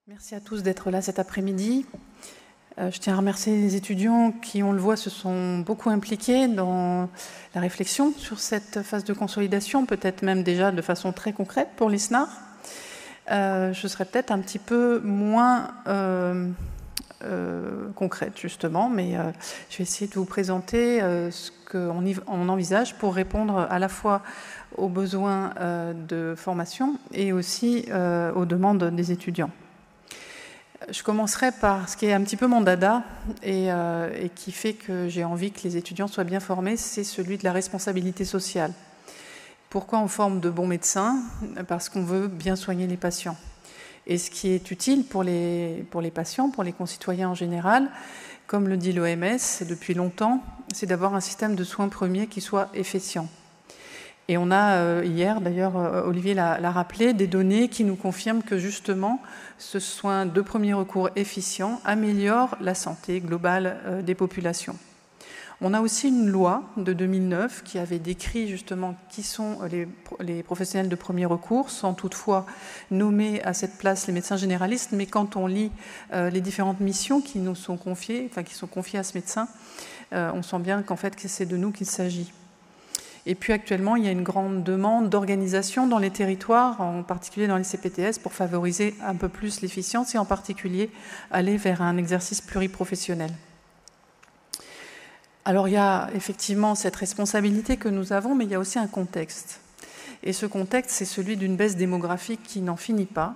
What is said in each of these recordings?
Merci à tous d'être là cet après-midi. Je tiens à remercier les étudiants qui, on le voit, se sont beaucoup impliqués dans la réflexion sur cette phase de consolidation, peut-être même déjà de façon très concrète pour l'ISNAR. Je serai peut-être un petit peu moins concrète justement, mais je vais essayer de vous présenter ce qu'on envisage pour répondre à la fois aux besoins de formation et aussi aux demandes des étudiants. Je commencerai par ce qui est un petit peu mon dada et qui fait que j'ai envie que les étudiants soient bien formés, c'est celui de la responsabilité sociale. Pourquoi on forme de bons médecins? Parce qu'on veut bien soigner les patients. Et ce qui est utile pour les patients, pour les concitoyens en général, comme le dit l'OMS depuis longtemps, c'est d'avoir un système de soins premiers qui soit efficient. Et on a hier, d'ailleurs, Olivier l'a rappelé, des données qui nous confirment que justement, ce soin de premier recours efficient améliore la santé globale des populations. On a aussi une loi de 2009 qui avait décrit justement qui sont les professionnels de premier recours, sans toutefois nommer à cette place les médecins généralistes, mais quand on lit les différentes missions qui nous sont confiées, enfin qui sont confiées à ce médecin, on sent bien qu'en fait c'est de nous qu'il s'agit. Et puis actuellement, il y a une grande demande d'organisation dans les territoires, en particulier dans les CPTS, pour favoriser un peu plus l'efficience et en particulier aller vers un exercice pluriprofessionnel. Alors il y a effectivement cette responsabilité que nous avons, mais il y a aussi un contexte. Et ce contexte, c'est celui d'une baisse démographique qui n'en finit pas,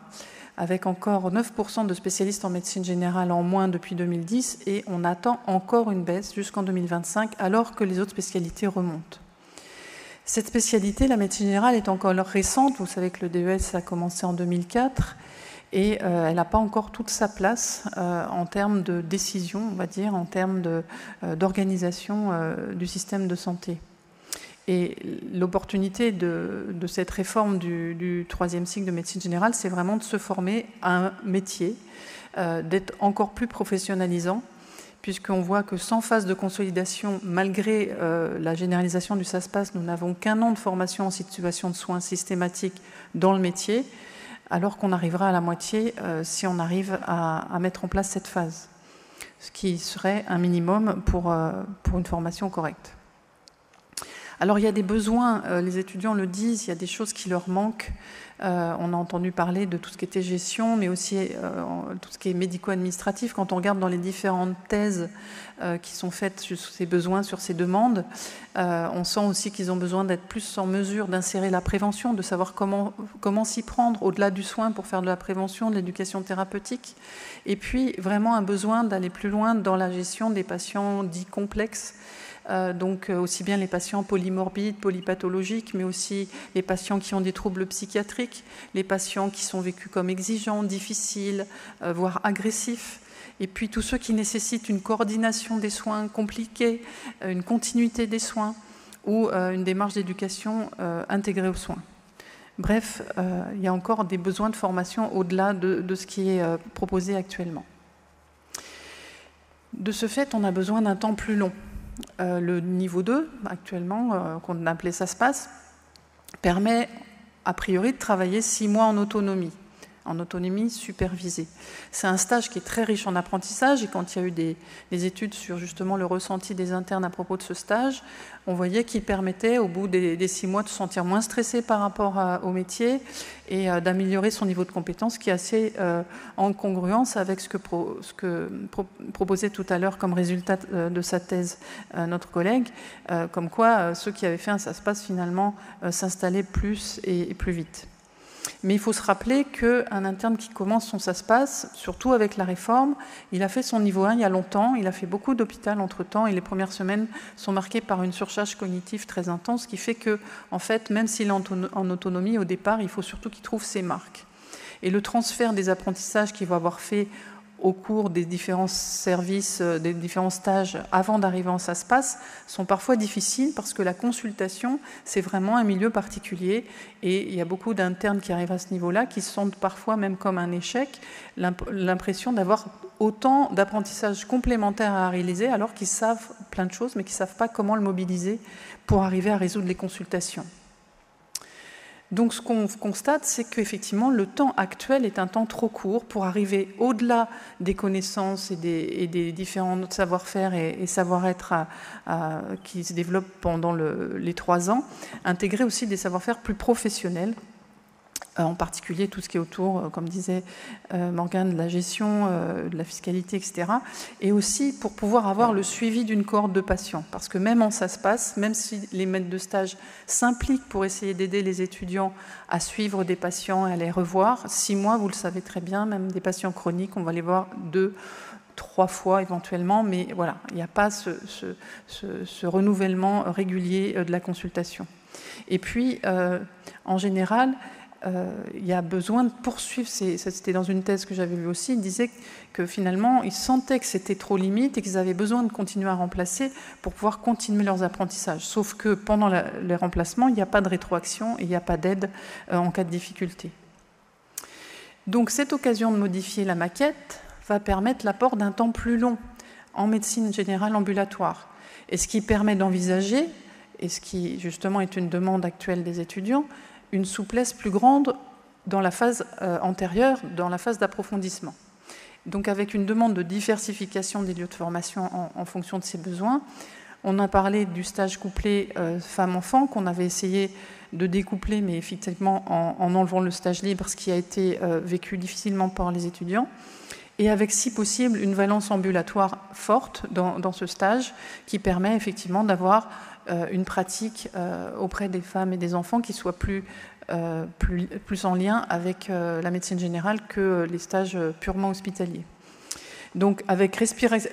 avec encore 9% de spécialistes en médecine générale en moins depuis 2010, et on attend encore une baisse jusqu'en 2025, alors que les autres spécialités remontent. Cette spécialité, la médecine générale, est encore récente. Vous savez que le DES a commencé en 2004 et elle n'a pas encore toute sa place en termes de décision, on va dire, en termes d'organisation du système de santé. Et l'opportunité de cette réforme du troisième cycle de médecine générale, c'est vraiment de se former à un métier, d'être encore plus professionnalisant, puisqu'on voit que sans phase de consolidation, malgré la généralisation du SASPAS, nous n'avons qu'un an de formation en situation de soins systématiques dans le métier, alors qu'on arrivera à la moitié si on arrive à mettre en place cette phase, ce qui serait un minimum pour une formation correcte. Alors il y a des besoins, les étudiants le disent, il y a des choses qui leur manquent. On a entendu parler de tout ce qui était gestion, mais aussi tout ce qui est médico-administratif. Quand on regarde dans les différentes thèses qui sont faites sur ces besoins, sur ces demandes, on sent aussi qu'ils ont besoin d'être plus en mesure d'insérer la prévention, de savoir comment s'y prendre au-delà du soin pour faire de la prévention, de l'éducation thérapeutique. Et puis vraiment un besoin d'aller plus loin dans la gestion des patients dits complexes, donc aussi bien les patients polymorbides, polypathologiques, mais aussi les patients qui ont des troubles psychiatriques, les patients qui sont vécus comme exigeants, difficiles, voire agressifs, et puis tous ceux qui nécessitent une coordination des soins compliqués, une continuité des soins ou une démarche d'éducation intégrée aux soins. Bref, il y a encore des besoins de formation au-delà de ce qui est proposé actuellement. De ce fait, on a besoin d'un temps plus long. Le niveau 2, actuellement, qu'on appelait SASPAS, permet a priori de travailler 6 mois en autonomie supervisée. C'est un stage qui est très riche en apprentissage et quand il y a eu des études sur justement le ressenti des internes à propos de ce stage, on voyait qu'il permettait au bout des 6 mois de se sentir moins stressé par rapport au métier et d'améliorer son niveau de compétence qui est assez en congruence avec ce que proposait tout à l'heure comme résultat de sa thèse notre collègue, comme quoi ceux qui avaient fait un SASPAS finalement s'installaient plus et plus vite. Mais il faut se rappeler qu'un interne qui commence son SASPAS, surtout avec la réforme, il a fait son niveau 1 il y a longtemps, il a fait beaucoup d'hôpital entre-temps et les premières semaines sont marquées par une surcharge cognitive très intense, ce qui fait que, en fait, même s'il est en autonomie, au départ, il faut surtout qu'il trouve ses marques. Et le transfert des apprentissages qu'il va avoir fait au cours des différents services, des différents stages avant d'arriver en SASPAS sont parfois difficiles parce que la consultation, c'est vraiment un milieu particulier et il y a beaucoup d'internes qui arrivent à ce niveau-là qui se sentent parfois même comme un échec, l'impression d'avoir autant d'apprentissages complémentaires à réaliser alors qu'ils savent plein de choses mais qu'ils ne savent pas comment le mobiliser pour arriver à résoudre les consultations. Donc ce qu'on constate, c'est qu'effectivement, le temps actuel est un temps trop court pour arriver au-delà des connaissances et des différents savoir-faire et savoir-être qui se développent pendant les 3 ans, intégrer aussi des savoir-faire plus professionnels, en particulier tout ce qui est autour, comme disait Morgane, de la gestion, de la fiscalité, etc. Et aussi pour pouvoir avoir le suivi d'une cohorte de patients. Parce que même en ça se passe, même si les maîtres de stage s'impliquent pour essayer d'aider les étudiants à suivre des patients et à les revoir, 6 mois, vous le savez très bien, même des patients chroniques, on va les voir 2, 3 fois éventuellement, mais voilà, il n'y a pas ce renouvellement régulier de la consultation. Et puis, en général, il y a besoin de poursuivre, c'était dans une thèse que j'avais vue aussi, il disait que finalement, ils sentaient que c'était trop limite et qu'ils avaient besoin de continuer à remplacer pour pouvoir continuer leurs apprentissages. Sauf que pendant les remplacements, il n'y a pas de rétroaction et il n'y a pas d'aide en cas de difficulté. Donc cette occasion de modifier la maquette va permettre l'apport d'un temps plus long en médecine générale ambulatoire. Et ce qui permet d'envisager, et ce qui justement est une demande actuelle des étudiants, une souplesse plus grande dans la phase antérieure, dans la phase d'approfondissement. Donc avec une demande de diversification des lieux de formation en fonction de ses besoins. On a parlé du stage couplé femmes-enfants qu'on avait essayé de découpler, mais effectivement en enlevant le stage libre, ce qui a été vécu difficilement par les étudiants. Et avec, si possible, une valence ambulatoire forte dans ce stage qui permet effectivement d'avoir une pratique auprès des femmes et des enfants qui soit plus en lien avec la médecine générale que les stages purement hospitaliers. Donc avec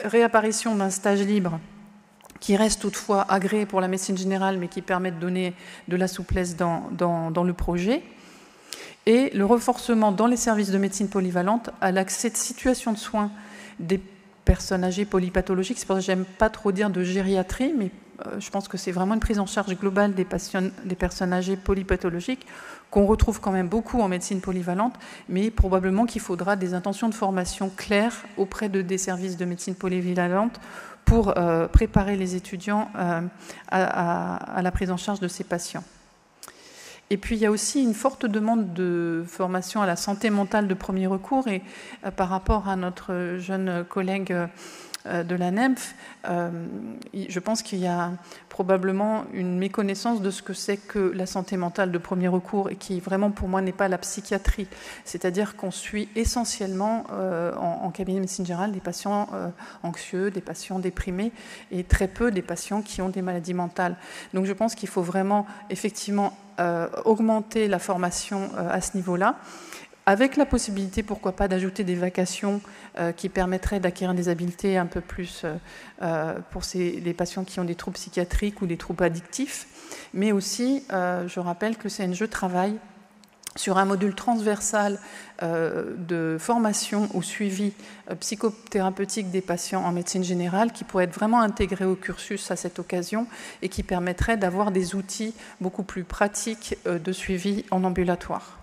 réapparition d'un stage libre qui reste toutefois agréé pour la médecine générale mais qui permet de donner de la souplesse dans le projet, et le renforcement dans les services de médecine polyvalente à l'accès de situations de soins des personnes âgées polypathologiques. C'est pour ça que j'aime pas trop dire de gériatrie, mais je pense que c'est vraiment une prise en charge globale des personnes âgées polypathologiques qu'on retrouve quand même beaucoup en médecine polyvalente, mais probablement qu'il faudra des intentions de formation claires auprès des services de médecine polyvalente pour préparer les étudiants à la prise en charge de ces patients. Et puis il y a aussi une forte demande de formation à la santé mentale de premier recours, et par rapport à notre jeune collègue de la NEMF, je pense qu'il y a probablement une méconnaissance de ce que c'est que la santé mentale de premier recours, et qui vraiment pour moi n'est pas la psychiatrie. C'est-à-dire qu'on suit essentiellement en cabinet de médecine générale des patients anxieux, des patients déprimés, et très peu des patients qui ont des maladies mentales. Donc je pense qu'il faut vraiment effectivement augmenter la formation à ce niveau-là, avec la possibilité, pourquoi pas, d'ajouter des vacations qui permettraient d'acquérir des habiletés un peu plus pour les patients qui ont des troubles psychiatriques ou des troubles addictifs. Mais aussi, je rappelle que CNGE travaille sur un module transversal de formation au suivi psychothérapeutique des patients en médecine générale qui pourrait être vraiment intégré au cursus à cette occasion et qui permettrait d'avoir des outils beaucoup plus pratiques de suivi en ambulatoire.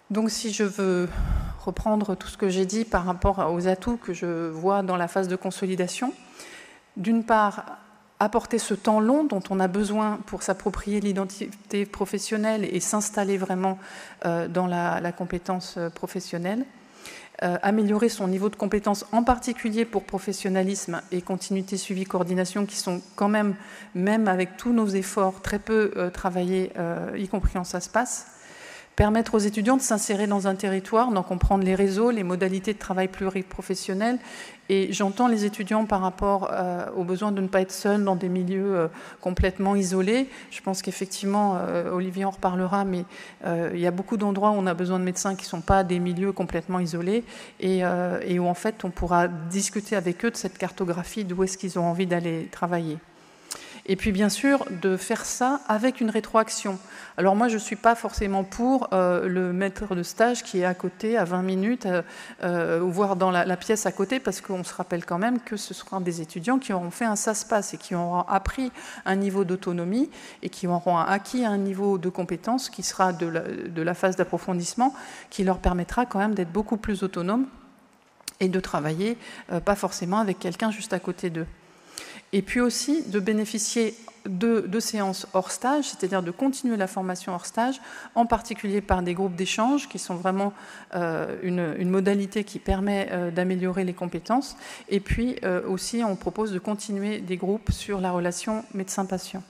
Donc si je veux reprendre tout ce que j'ai dit par rapport aux atouts que je vois dans la phase de consolidation, d'une part, apporter ce temps long dont on a besoin pour s'approprier l'identité professionnelle et s'installer vraiment dans la compétence professionnelle, améliorer son niveau de compétence, en particulier pour professionnalisme et continuité, suivi, coordination, qui sont quand même avec tous nos efforts, très peu travaillés, y compris en ça se passe. Permettre aux étudiants de s'insérer dans un territoire, d'en comprendre les réseaux, les modalités de travail pluriprofessionnels. Et j'entends les étudiants par rapport au besoin de ne pas être seuls dans des milieux complètement isolés. Je pense qu'effectivement, Olivier en reparlera, mais il y a beaucoup d'endroits où on a besoin de médecins qui ne sont pas des milieux complètement isolés et où en fait on pourra discuter avec eux de cette cartographie d'où est-ce qu'ils ont envie d'aller travailler. Et puis bien sûr, de faire ça avec une rétroaction. Alors moi, je ne suis pas forcément pour le maître de stage qui est à côté, à 20 minutes, ou voire dans la pièce à côté, parce qu'on se rappelle quand même que ce seront des étudiants qui auront fait un SASPAS et qui auront appris un niveau d'autonomie et qui auront acquis un niveau de compétence qui sera de la phase d'approfondissement, qui leur permettra quand même d'être beaucoup plus autonomes et de travailler pas forcément avec quelqu'un juste à côté d'eux. Et puis aussi de bénéficier de séances hors stage, c'est-à-dire de continuer la formation hors stage, en particulier par des groupes d'échange qui sont vraiment une modalité qui permet d'améliorer les compétences. Et puis aussi, on propose de continuer des groupes sur la relation médecin-patient.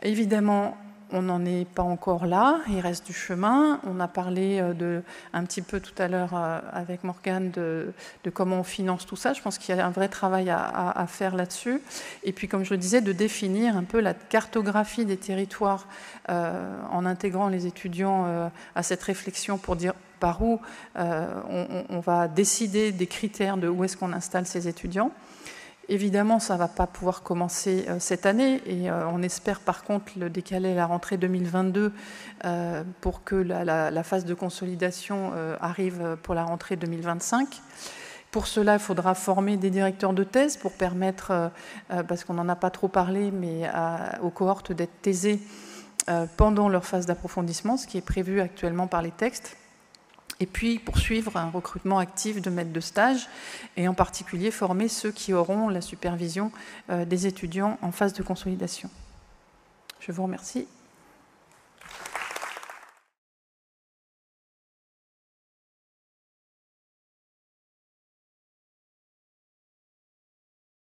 Évidemment, on n'en est pas encore là, il reste du chemin. On a parlé un petit peu tout à l'heure avec Morgane de comment on finance tout ça. Je pense qu'il y a un vrai travail à faire là-dessus. Et puis, comme je le disais, de définir un peu la cartographie des territoires en intégrant les étudiants à cette réflexion pour dire par où on va décider des critères de où est-ce qu'on installe ces étudiants. Évidemment, ça ne va pas pouvoir commencer cette année et on espère par contre le décaler à la rentrée 2022 pour que la phase de consolidation arrive pour la rentrée 2025. Pour cela, il faudra former des directeurs de thèse pour permettre, parce qu'on n'en a pas trop parlé, mais aux cohortes d'être thésées pendant leur phase d'approfondissement, ce qui est prévu actuellement par les textes. Et puis poursuivre un recrutement actif de maîtres de stage et en particulier former ceux qui auront la supervision des étudiants en phase de consolidation. Je vous remercie.